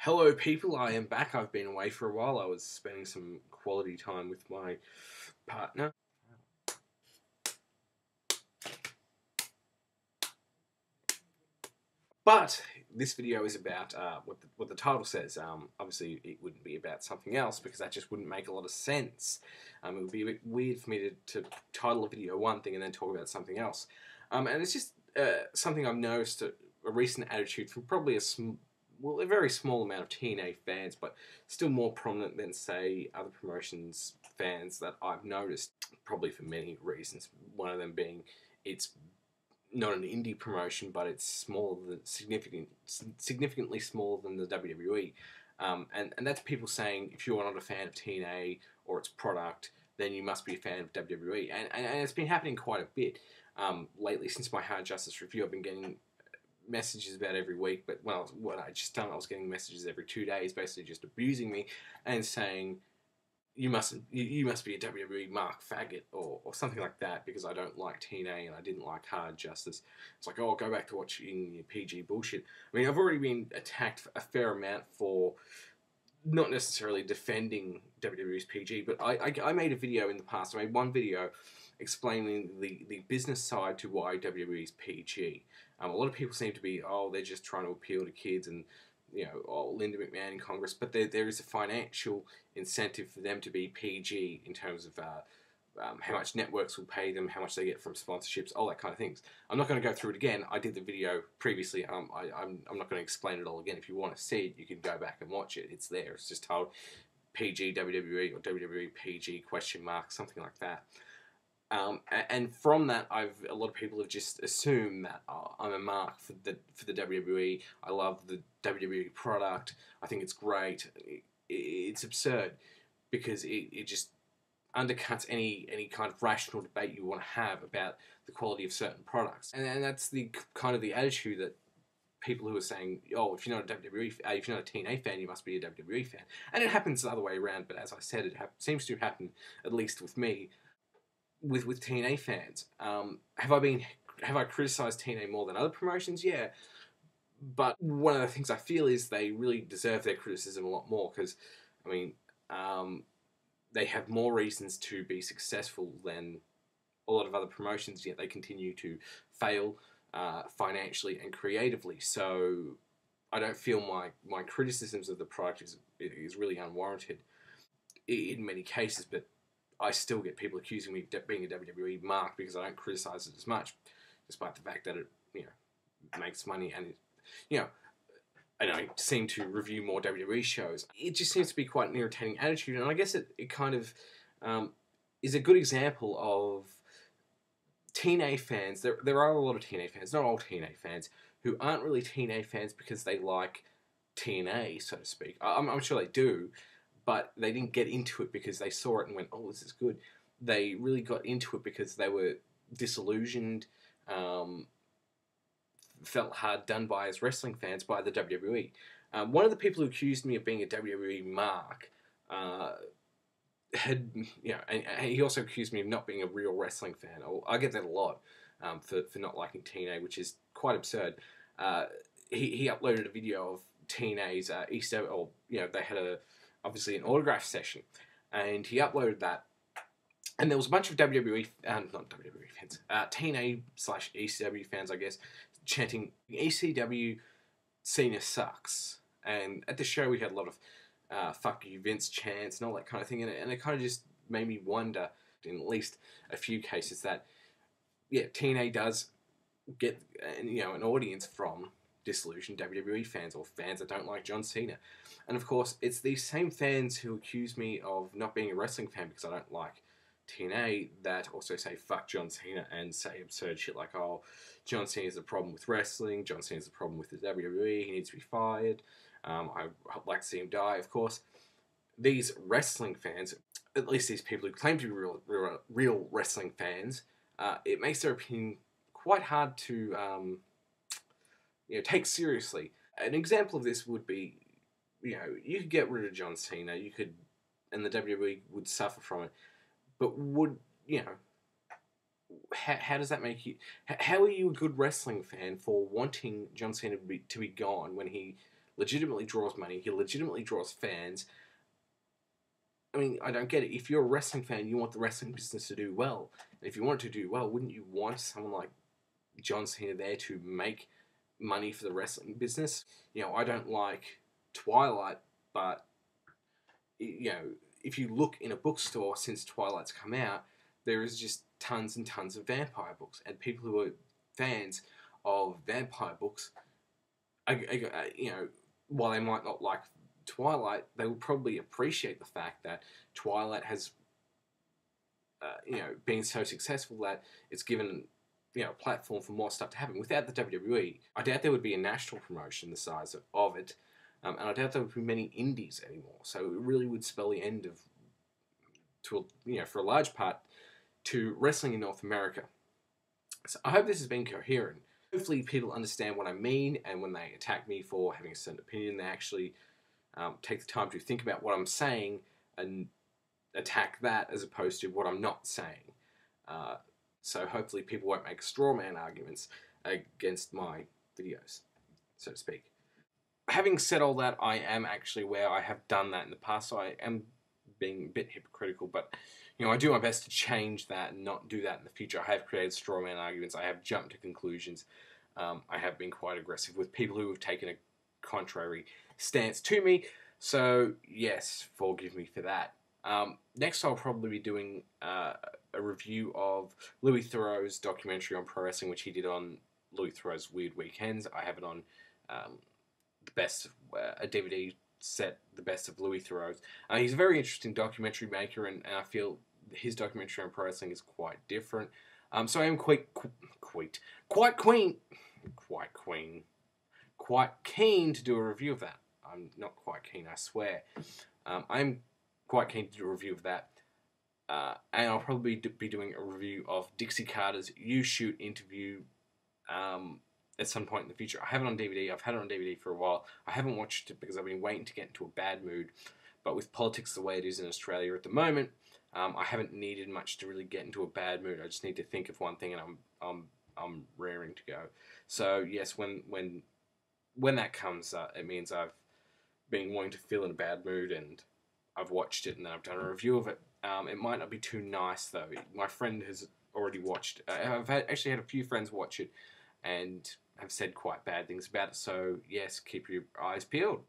Hello people, I am back. I've been away for a while. I was spending some quality time with my partner. But this video is about what the title says. Obviously, it wouldn't be about something else because that just wouldn't make a lot of sense. It would be a bit weird for me to title a video one thing and then talk about something else. And it's just something I've noticed, a recent attitude from probably a very small amount of TNA fans, but still more prominent than, say, other promotions fans that I've noticed, probably for many reasons. One of them being it's not an indie promotion, but it's significantly smaller than the WWE. And that's people saying if you're not a fan of TNA or its product, then you must be a fan of WWE. And it's been happening quite a bit lately. Since my Hard Justice review, I've been getting messages about every week, but what I just done, I was getting messages every 2 days, basically just abusing me and saying you must be a WWE mark faggot or something like that because I don't like TNA and I didn't like Hard Justice. It's like, oh, go back to watching your PG bullshit. I mean, I've already been attacked a fair amount for not necessarily defending WWE's PG, but I made a video in the past. I made one video explaining the business side to why WWE's PG. A lot of people seem to be, oh, they're just trying to appeal to kids and, you know, oh, Linda McMahon in Congress. But there is a financial incentive for them to be PG in terms of how much networks will pay them, how much they get from sponsorships, all that kind of things. I'm not going to go through it again. I did the video previously. I'm not going to explain it all again. If you want to see it, you can go back and watch it. It's there. It's just titled PG WWE or WWE PG ? Something like that. And from that, a lot of people have just assumed that I'm a mark for the WWE. I love the WWE product. I think it's great. It's absurd because it just undercuts any kind of rational debate you want to have about the quality of certain products. And that's the kind of the attitude that people who are saying, oh, if you're not a WWE, if you're not a TNA fan, you must be a WWE fan. And it happens the other way around. But as I said, it seems to happen, at least with me, with TNA fans. Have I criticised TNA more than other promotions? Yeah. But one of the things I feel is they really deserve their criticism a lot more because, I mean, they have more reasons to be successful than a lot of other promotions, yet they continue to fail financially and creatively. So I don't feel my criticisms of the product is really unwarranted in many cases, but I still get people accusing me of being a WWE mark because I don't criticise it as much, despite the fact that it, you know, makes money and, you know, and I seem to review more WWE shows. It just seems to be quite an irritating attitude, and I guess it kind of is a good example of TNA fans. There are a lot of TNA fans, not all TNA fans, who aren't really TNA fans because they like TNA, so to speak. I'm sure they do, but they didn't get into it because they saw it and went, oh, this is good. They really got into it because they were disillusioned, felt hard done by as wrestling fans by the WWE. One of the people who accused me of being a WWE mark had, you know, and he also accused me of not being a real wrestling fan. I get that a lot for not liking TNA, which is quite absurd. He uploaded a video of TNA's Easter, or, you know, they had obviously an autograph session, and he uploaded that, and there was a bunch of not WWE fans, TNA/ECW fans, I guess, chanting, ECW Cena sucks. And at the show we had a lot of fuck you Vince chants and all that kind of thing, and it kind of just made me wonder, in at least a few cases, that, yeah, TNA does get, you know, an audience from disillusioned WWE fans or fans that don't like John Cena. And of course, it's these same fans who accuse me of not being a wrestling fan because I don't like TNA that also say fuck John Cena and say absurd shit like, oh, John Cena's the problem with wrestling, John Cena's the problem with the WWE, he needs to be fired, I'd like to see him die. Of course, these wrestling fans, at least these people who claim to be real wrestling fans, it makes their opinion quite hard to you know, take seriously. An example of this would be, you know, you could get rid of John Cena, and the WWE would suffer from it, but would, you know, how does that make you? How are you a good wrestling fan for wanting John Cena to be gone when he legitimately draws money. He legitimately draws fans. I mean, I don't get it. If you're a wrestling fan, you want the wrestling business to do well. And if you want it to do well, wouldn't you want someone like John Cena there to make money for the wrestling business? You know, I don't like Twilight, but, you know, if you look in a bookstore since Twilight's come out, there is just tons and tons of vampire books. And people who are fans of vampire books, you know, while they might not like Twilight, they will probably appreciate the fact that Twilight has, you know, been so successful that it's given, you know, a platform for more stuff to happen. Without the WWE, I doubt there would be a national promotion the size of it, and I doubt there would be many indies anymore. So it really would spell the end of, you know, for a large part, to wrestling in North America. So I hope this has been coherent. Hopefully people understand what I mean, and when they attack me for having a certain opinion, they actually take the time to think about what I'm saying and attack that as opposed to what I'm not saying. So hopefully people won't make straw man arguments against my videos, so to speak. Having said all that, I am actually aware I have done that in the past, so I am being a bit hypocritical, but you know, I do my best to change that and not do that in the future. I have created straw man arguments, I have jumped to conclusions, I have been quite aggressive with people who have taken a contrary stance to me, so yes, forgive me for that. Next I'll probably be doing a review of Louis Theroux's documentary on pro wrestling, which he did on Louis Theroux's Weird Weekends. I have it on the best, a DVD set, The Best of Louis Theroux. He's a very interesting documentary maker, and I feel his documentary on pro wrestling is quite different. So I am quite keen to do a review of that. I'm not quite keen, I swear. I'm quite keen to do a review of that. And I'll probably be doing a review of Dixie Carter's You Shoot interview at some point in the future. I have it on DVD. I've had it on DVD for a while. I haven't watched it because I've been waiting to get into a bad mood. But with politics the way it is in Australia at the moment, I haven't needed much to really get into a bad mood. I just need to think of one thing, and I'm raring to go. So yes, when that comes, it means I've been wanting to feel in a bad mood, and I've watched it, and then I've done a review of it. It might not be too nice though. My friend has already watched. I've actually had a few friends watch it, and have said quite bad things about it. So yes, keep your eyes peeled.